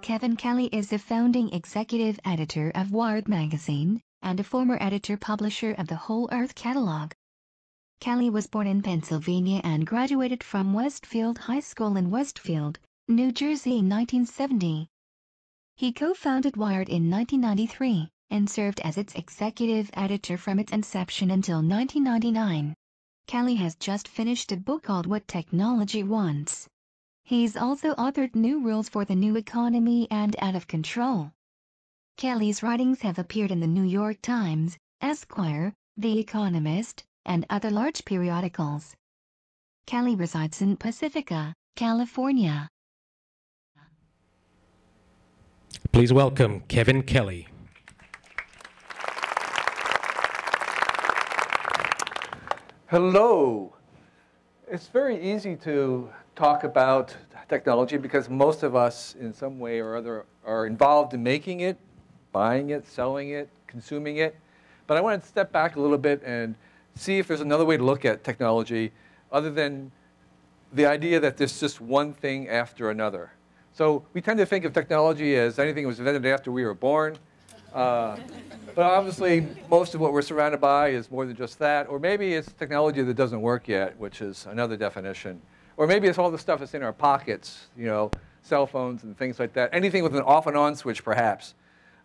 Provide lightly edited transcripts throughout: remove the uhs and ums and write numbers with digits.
Kevin Kelly is the founding executive editor of Wired magazine and a former editor-publisher of the Whole Earth catalog. Kelly was born in Pennsylvania and graduated from Westfield High School in Westfield, New Jersey in 1970. He co-founded Wired in 1993 and served as its executive editor from its inception until 1999. Kelly has just finished a book called What Technology Wants. He's also authored New Rules for the New Economy and Out of Control. Kelly's writings have appeared in the New York Times, Esquire, The Economist, and other large periodicals. Kelly resides in Pacifica, California. Please welcome Kevin Kelly. Hello. It's very easy to talk about technology because most of us in some way or other are involved in making it, buying it, selling it, consuming it. But I want to step back a little bit and see if there's another way to look at technology other than the idea that there's just one thing after another. So we tend to think of technology as anything that was invented after we were born. But obviously, most of what we're surrounded by is more than just that. Or maybe it's technology that doesn't work yet, which is another definition. Or maybe it's all the stuff that's in our pockets, you know, cell phones and things like that. Anything with an off and on switch, perhaps.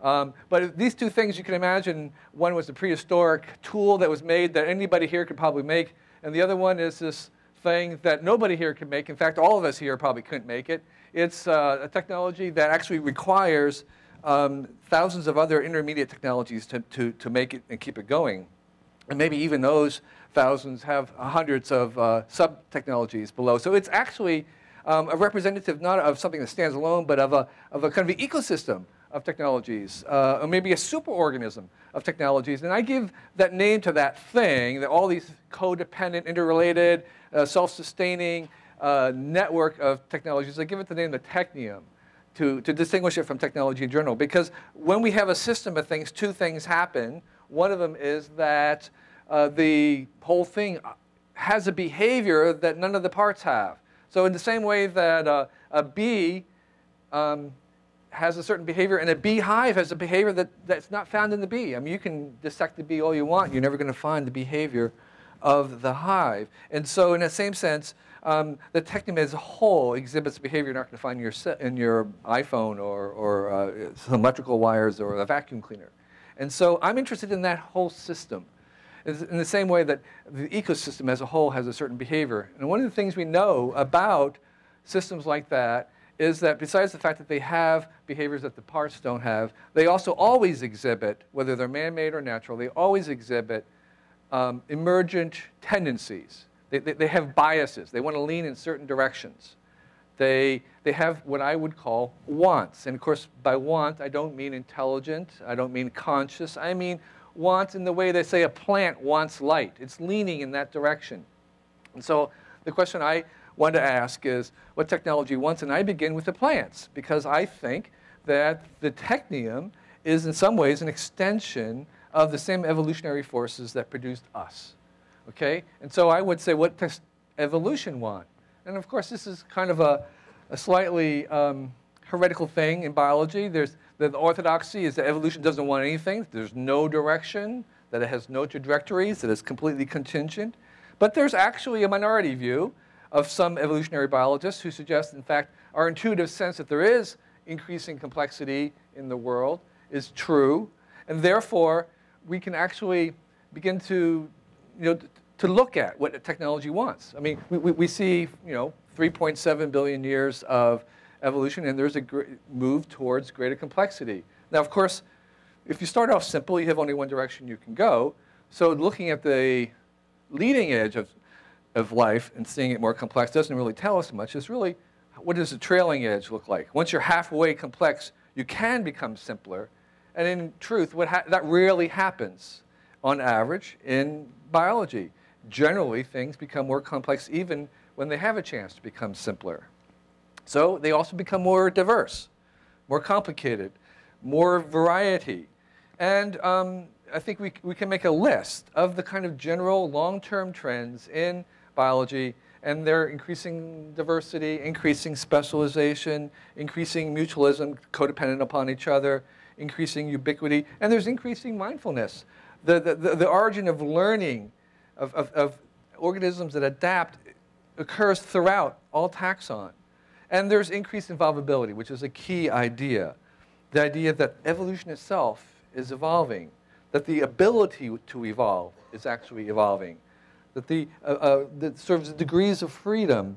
But these two things, you can imagine, one was a prehistoric tool that was made that anybody here could probably make. And the other one is this thing that nobody here can make. In fact, all of us here probably couldn't make it. It's a technology that actually requires thousands of other intermediate technologies to make it and keep it going. And maybe even those thousands have hundreds of sub-technologies below. So it's actually a representative not of something that stands alone, but of a kind of an ecosystem of technologies, or maybe a superorganism of technologies. And I give that name to that thing, that all these codependent, interrelated, self-sustaining network of technologies. I give it the name the Technium to distinguish it from technology in general. Because when we have a system of things, two things happen. One of them is that the whole thing has a behavior that none of the parts have. So in the same way that a bee has a certain behavior, and a beehive has a behavior that's not found in the bee. I mean, you can dissect the bee all you want. You're never going to find the behavior of the hive. And so in that same sense, the Technium as a whole exhibits behavior you're not going to find in your iPhone or some electrical wires or a vacuum cleaner. And so I'm interested in that whole system, in the same way that the ecosystem as a whole has a certain behavior. And one of the things we know about systems like that is that besides the fact that they have behaviors that the parts don't have, they also always exhibit, whether they're man-made or natural, they always exhibit emergent tendencies. They have biases. They want to lean in certain directions. They have what I would call wants. And of course, by want, I don't mean intelligent. I don't mean conscious. I mean wants in the way they say a plant wants light. It's leaning in that direction. And so the question I want to ask is what technology wants. And I begin with the plants, because I think that the Technium is in some ways an extension of the same evolutionary forces that produced us. Okay? And so I would say, what does evolution want? And of course, this is kind of a slightly heretical thing in biology. The orthodoxy is that evolution doesn't want anything. There's no direction, that it has no trajectories, that it's completely contingent. But there's actually a minority view of some evolutionary biologists who suggest, in fact, our intuitive sense that there is increasing complexity in the world is true. And therefore, we can actually begin to look at what technology wants. I mean, we see, 3.7 billion years of evolution, and there's a move towards greater complexity. Now, of course, if you start off simple, you have only one direction you can go. So looking at the leading edge of life and seeing it more complex doesn't really tell us much. It's really, what does the trailing edge look like? Once you're halfway complex, you can become simpler. And in truth, that rarely happens on average in biology. Generally, things become more complex even when they have a chance to become simpler. So they also become more diverse, more complicated, more variety. And I think we can make a list of the kind of general long-term trends in biology. And they're increasing diversity, increasing specialization, increasing mutualism, codependent upon each other, increasing ubiquity, and there's increasing mindfulness. The origin of learning, of organisms that adapt, occurs throughout all taxon. And there's increased evolvability, which is a key idea. The idea that evolution itself is evolving, that the ability to evolve is actually evolving, that the sort of degrees of freedom,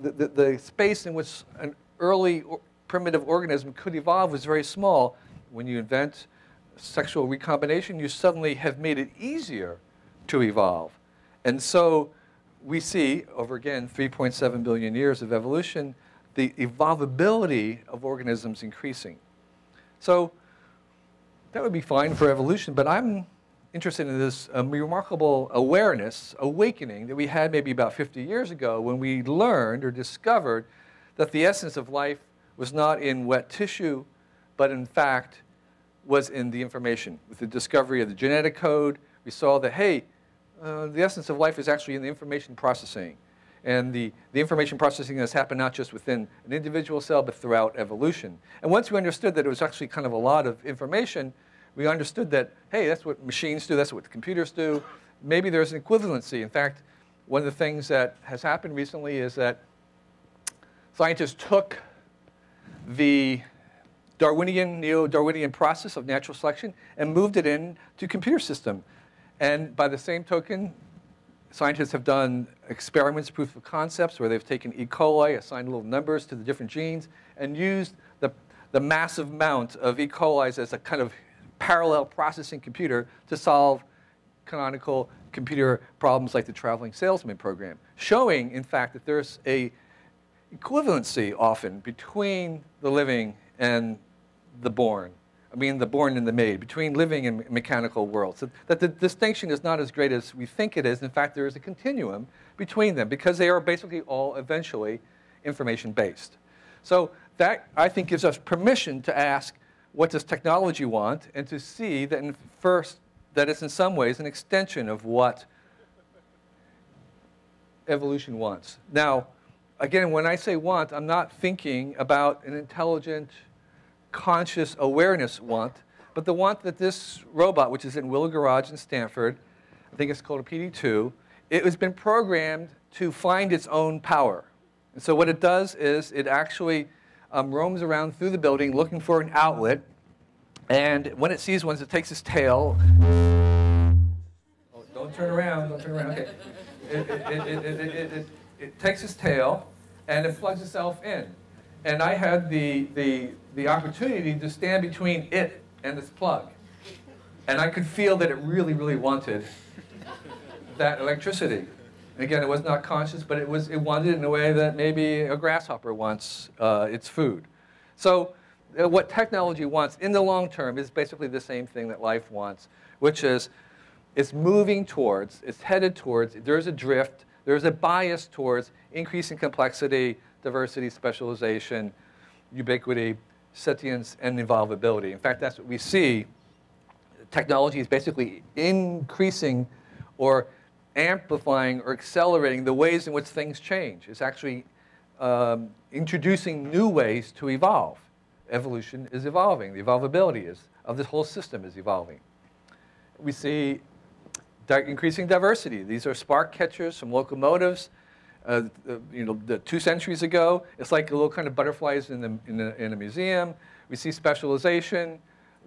the space in which an early primitive organism could evolve was very small. When you invent sexual recombination, you suddenly have made it easier to evolve. And so we see, over again, 3.7 billion years of evolution, the evolvability of organisms increasing. So that would be fine for evolution, but I'm interested in this remarkable awareness, awakening that we had maybe about 50 years ago when we learned or discovered that the essence of life was not in wet tissue, but in fact was in the information. With the discovery of the genetic code, we saw that, hey, the essence of life is actually in the information processing. And the information processing has happened not just within an individual cell, but throughout evolution. And once we understood that it was actually kind of a lot of information, we understood that, hey, that's what machines do, that's what the computers do. Maybe there's an equivalency. In fact, one of the things that has happened recently is that scientists took the Darwinian, neo-Darwinian process of natural selection and moved it into computer system. And by the same token, scientists have done experiments, proof of concepts, where they've taken E. coli, assigned little numbers to the different genes, and used the massive amount of E. coli's as a kind of parallel processing computer to solve canonical computer problems like the traveling salesman program, showing, in fact, that there's a equivalency often between the living and the born. I mean, the born and the made, between living and mechanical worlds. So that the distinction is not as great as we think it is. In fact, there is a continuum between them because they are basically all eventually information-based. So that, I think, gives us permission to ask, what does technology want? And to see that, that it's in some ways an extension of what evolution wants. Now, again, when I say want, I'm not thinking about an intelligent, conscious awareness want, but the want that this robot, which is in Willow Garage in Stanford, I think it's called a PD2, it has been programmed to find its own power. And so what it does is it actually roams around through the building looking for an outlet, and when it sees one, it takes its tail. Oh, don't turn around, don't turn around. Okay. It takes its tail, and it plugs itself in. And I had the opportunity to stand between it and this plug. And I could feel that it really, really wanted that electricity. And again, it was not conscious, but it wanted it in a way that maybe a grasshopper wants its food. So what technology wants in the long term is basically the same thing that life wants, which is it's moving towards, it's headed towards, there's a drift, there's a bias towards increasing complexity, diversity, specialization, ubiquity, sentience, and evolvability. In fact, that's what we see. Technology is basically increasing or amplifying or accelerating the ways in which things change. It's actually introducing new ways to evolve. Evolution is evolving. The evolvability of this whole system is evolving. We see increasing diversity. These are spark catchers from locomotives. 2 centuries ago, it's like little kind of butterflies in a museum. We see specialization.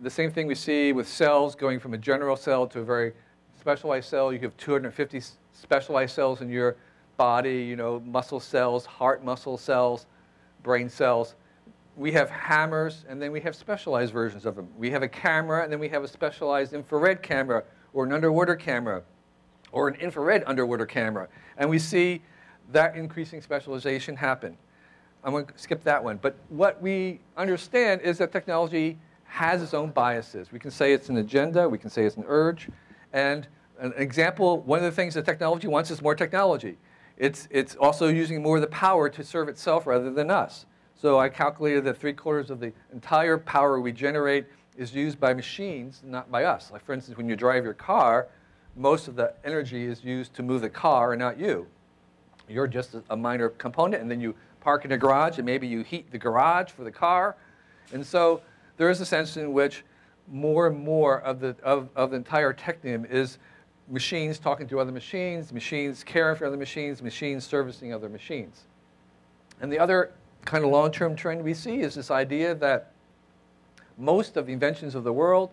The same thing we see with cells going from a general cell to a very specialized cell. You have 250 specialized cells in your body, muscle cells, heart muscle cells, brain cells. We have hammers, and then we have specialized versions of them. We have a camera, and then we have a specialized infrared camera, or an underwater camera, or an infrared underwater camera. And we see that increasing specialization happen. I'm going to skip that one. But what we understand is that technology has its own biases. We can say it's an agenda. We can say it's an urge. And an example, one of the things that technology wants is more technology. It's also using more of the power to serve itself rather than us. So I calculated that 3/4 of the entire power we generate is used by machines, not by us. Like, for instance, when you drive your car, most of the energy is used to move the car and not you. You're just a minor component, and then you park in a garage, and maybe you heat the garage for the car. And so there is a sense in which more and more of the entire Technium is machines talking to other machines, machines caring for other machines, machines servicing other machines. And the other kind of long-term trend we see is this idea that most of the inventions of the world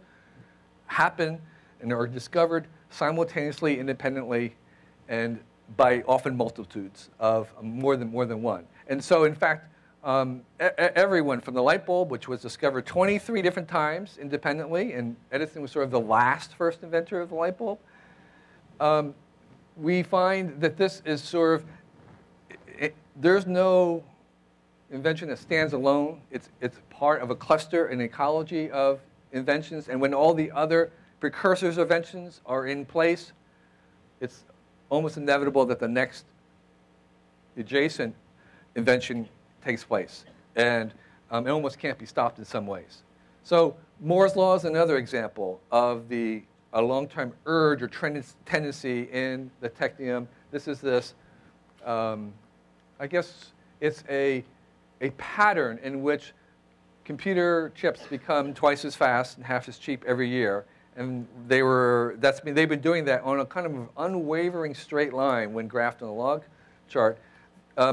happen and are discovered simultaneously, independently, and by often multitudes of more than one. And so, in fact, everyone from the light bulb, which was discovered 23 different times independently, and Edison was sort of the first inventor of the light bulb, we find that this is sort of, there's no invention that stands alone. It's part of a cluster, an ecology of inventions, and when all the other precursors of inventions are in place, it's almost inevitable that the next adjacent invention takes place. And it almost can't be stopped in some ways. So Moore's law is another example of a long-term urge or tendency in the Technium. This is I guess it's a pattern in which computer chips become twice as fast and half as cheap every year. And they've been doing that on a kind of unwavering straight line when graphed on a log chart,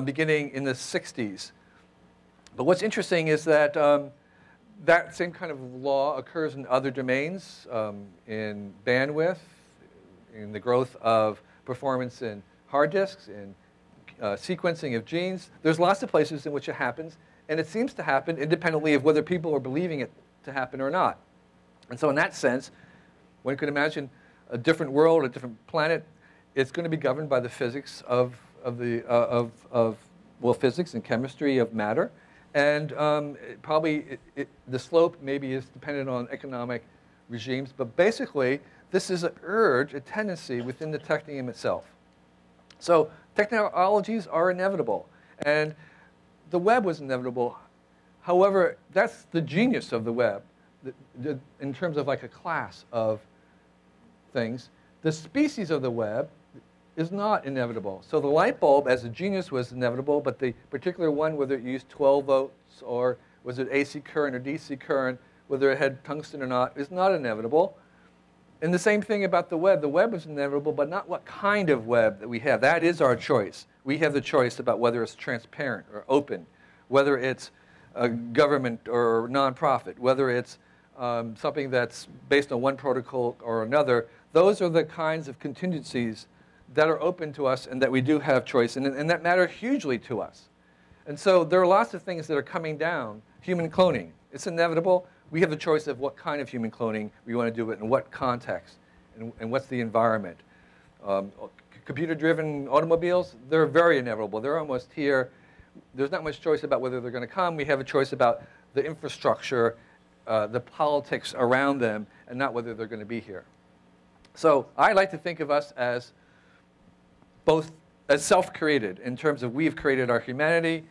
beginning in the 60s. But what's interesting is that that same kind of law occurs in other domains, in bandwidth, in the growth of performance in hard disks, in sequencing of genes. There's lots of places in which it happens, and it seems to happen independently of whether people are believing it to happen or not. And so in that sense, one could imagine a different world, a different planet. It's going to be governed by the physics physics and chemistry of matter. And the slope maybe is dependent on economic regimes. But basically, this is an urge, a tendency within the Technium itself. So technologies are inevitable. And the web was inevitable. However, that's the genius of the web in terms of like a class of things. The species of the web is not inevitable. So the light bulb as a genius was inevitable, but the particular one, whether it used 12 volts or was it AC current or DC current, whether it had tungsten or not, is not inevitable. And the same thing about the web. The web is inevitable, but not what kind of web that we have. That is our choice. We have the choice about whether it's transparent or open, whether it's a government or nonprofit, whether it's something that's based on one protocol or another. Those are the kinds of contingencies that are open to us and that we do have choice, and that matter hugely to us. And so there are lots of things that are coming down. Human cloning, it's inevitable. We have the choice of what kind of human cloning we want to do it, in what context, and what's the environment. Computer-driven automobiles, they're very inevitable. They're almost here. There's not much choice about whether they're going to come. We have a choice about the infrastructure, the politics around them, and not whether they're going to be here. So I like to think of us as both as self-created in terms of we've created our humanity.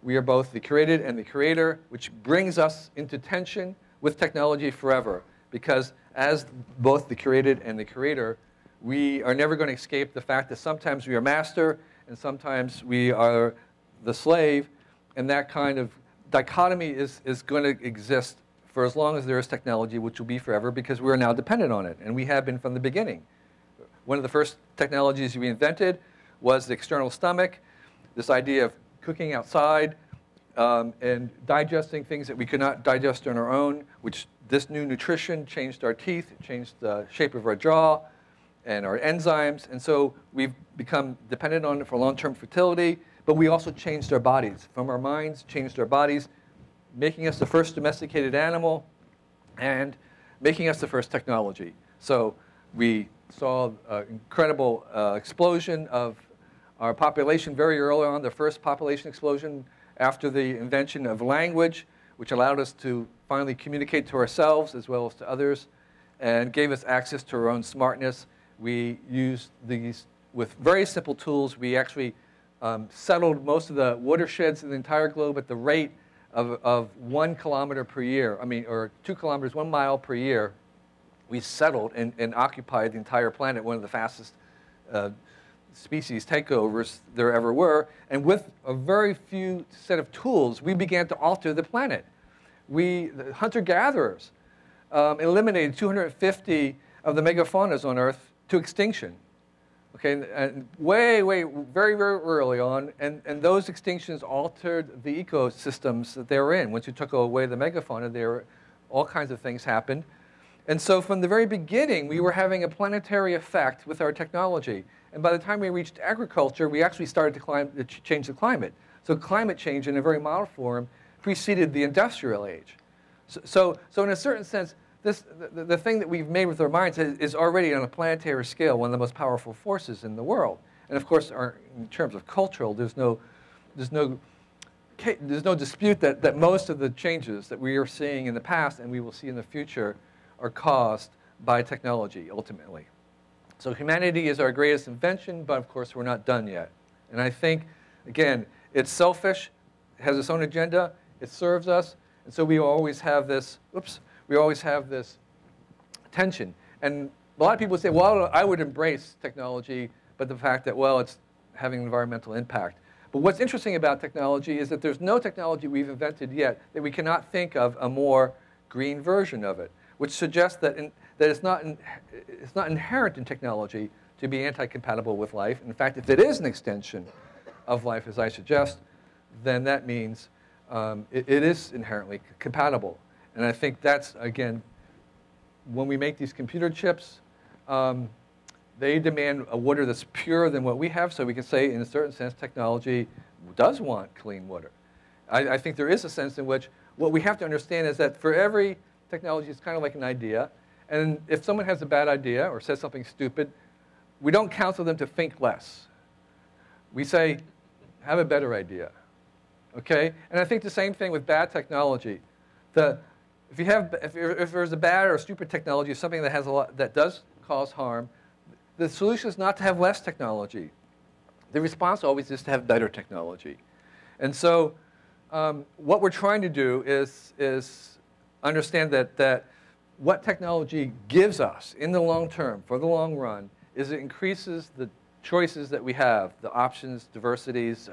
We are both the created and the creator, which brings us into tension with technology forever. Because as both the created and the creator, we are never going to escape the fact that sometimes we are master and sometimes we are the slave. And that kind of dichotomy is going to exist for as long as there is technology, which will be forever, because we are now dependent on it. And we have been from the beginning. One of the first technologies we invented was the external stomach, this idea of cooking outside and digesting things that we could not digest on our own, which this new nutrition changed our teeth, it changed the shape of our jaw and our enzymes. And so we've become dependent on it for long-term fertility, but we also changed our bodies. From our minds, changed our bodies, making us the first domesticated animal and making us the first technology. So we saw an incredible explosion of our population very early on, the first population explosion after the invention of language, which allowed us to finally communicate to ourselves as well as to others, and gave us access to our own smartness. We used these with very simple tools. We actually settled most of the watersheds in the entire globe at the rate of 1 kilometer per year, or 2 kilometers, 1 mile per year. We settled and occupied the entire planet, one of the fastest species takeovers there ever were. And with a very few set of tools, we began to alter the planet. The hunter-gatherers eliminated 250 of the megafaunas on Earth to extinction. Okay, and very, very early on, and those extinctions altered the ecosystems that they were in. Once you took away the megafauna, all kinds of things happened. And so from the very beginning, we were having a planetary effect with our technology. And by the time we reached agriculture, we actually started to change the climate. So climate change, in a very mild form, preceded the industrial age. So in a certain sense, the thing that we've made with our minds is already on a planetary scale one of the most powerful forces in the world. And of course, in terms of cultural, there's no dispute that most of the changes that we are seeing in the past and we will see in the future are caused by technology, ultimately. So humanity is our greatest invention, but of course, we're not done yet. And I think, again, it's selfish, it has its own agenda, it serves us, and so we always have this, we always have this tension. And a lot of people say, well, I would embrace technology, but the fact that, well, it's having an environmental impact. But what's interesting about technology is that there's no technology we've invented yet that we cannot think of a more green version of it, which suggests that, it's not inherent in technology to be anti-compatible with life. In fact, if it is an extension of life, as I suggest, then that means it is inherently compatible. And I think that's, again, when we make these computer chips, they demand a water that's purer than what we have. So we can say, in a certain sense, technology does want clean water. I think there is a sense in which what we have to understand is that for every technology, it's kind of like an idea. And if someone has a bad idea or says something stupid, we don't counsel them to think less. We say, have a better idea. Okay? And I think the same thing with bad technology. If there's a bad or stupid technology, something that does cause harm, the solution is not to have less technology. The response always is to have better technology. And so what we're trying to do is understand that what technology gives us in the long term, for the long run, is it increases the choices that we have, the options, diversities,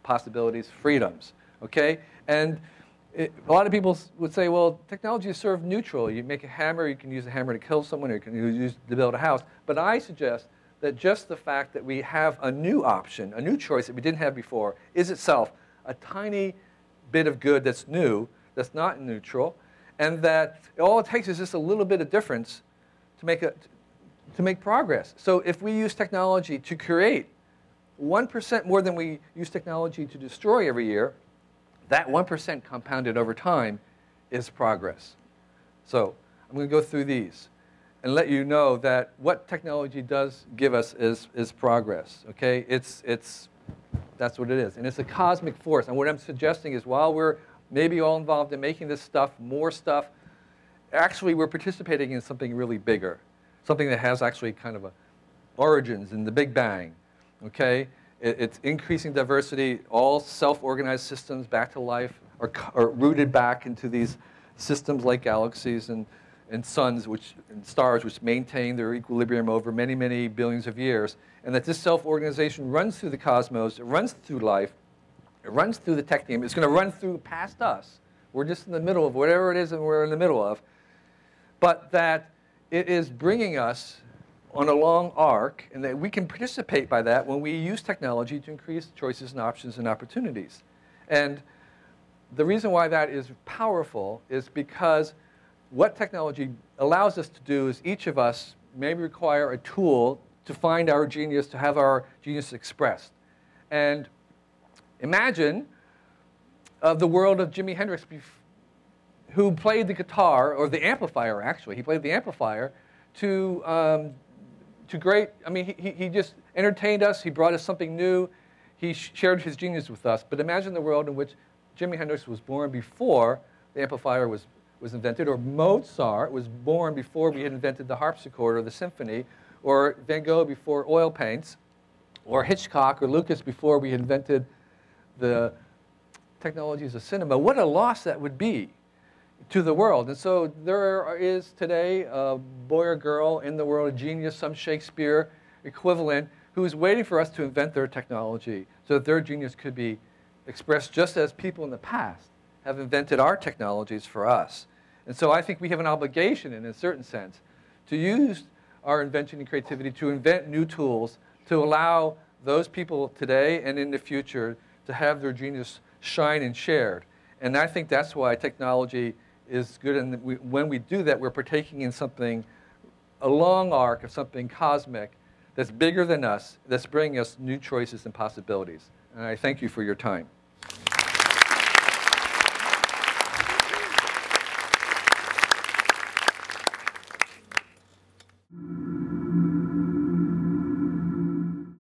possibilities, freedoms. Okay? And a lot of people would say, well, technology is sort of neutral. You make a hammer, you can use a hammer to kill someone, or you can use it to build a house. But I suggest that just the fact that we have a new option, a new choice that we didn't have before, is itself a tiny bit of good that's new, that's not neutral, and that all it takes is just a little bit of difference to make progress. So if we use technology to create 1% more than we use technology to destroy every year, that 1% compounded over time is progress. So I'm going to go through these and let you know that what technology does give us is progress. Okay? That's what it is. And it's a cosmic force. And what I'm suggesting is while we're maybe all involved in making this stuff, more stuff, actually we're participating in something really bigger, something that has actually kind of origins in the Big Bang. Okay? It's increasing diversity. All self-organized systems back to life are rooted back into these systems like galaxies and suns, and stars, which maintain their equilibrium over many, many billions of years. And that this self-organization runs through the cosmos, it runs through life, it runs through the Technium. It's going to run through past us. We're just in the middle of whatever it is that we're in the middle of. But that it is bringing us on a long arc, and that we can participate by that when we use technology to increase choices and options and opportunities. And the reason why that is powerful is because what technology allows us to do is each of us may require a tool to find our genius, to have our genius expressed. And imagine the world of Jimi Hendrix, who played the guitar, or the amplifier, actually. He played the amplifier to great, I mean, he just entertained us. He brought us something new. He shared his genius with us. But imagine the world in which Jimi Hendrix was born before the amplifier was invented, or Mozart was born before we had invented the harpsichord or the symphony, or Van Gogh before oil paints, or Hitchcock or Lucas before we had invented the technologies of cinema. What a loss that would be to the world. And so there is today a boy or girl in the world, a genius, some Shakespeare equivalent, who is waiting for us to invent their technology so that their genius could be expressed just as people in the past have invented our technologies for us. And so I think we have an obligation, in a certain sense, to use our invention and creativity to invent new tools to allow those people today and in the future to have their genius shine and shared. And I think that's why technology is good. And when we do that, we're partaking in something, a long arc of something cosmic that's bigger than us, that's bringing us new choices and possibilities. And I thank you for your time.